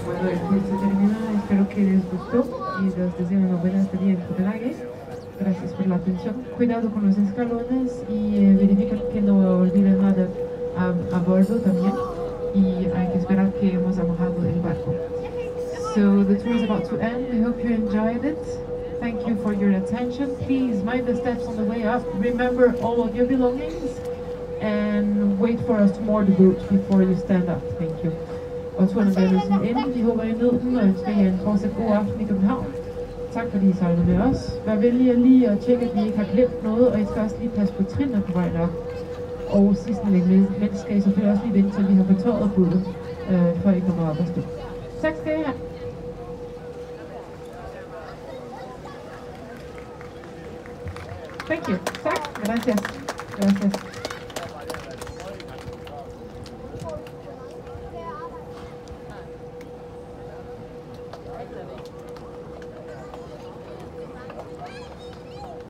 Bueno, aquí se termina. Espero que les gustó y les deseo una buena estadía en Copenhague. Gracias por la atención. Cuidado con los escalones y verifiquen que no olviden nada a bordo también. Y hay que esperar que hemos alojado el barco. So the tour is about to end. We hope you enjoyed it. Thank you for your attention. Please mind the steps on the way up. Remember all of your belongings and wait for us to moor the boat before you stand up. Thank you. Og turen er blevet sådan inde. Vi håber, I nød den og ønsker jer en fortsat god aften i København. Tak fordi I sejlede med os. Vær venlige lige at tjekke, at vi ikke har glemt noget, og I skal også lige passe på trinene på vejen op. Og sidst men skal I selvfølgelig også lige vente til vi har betøjet båden, før I kommer op og stå. Tak skal I have. Thank you. Tak. Gracias. Gracias.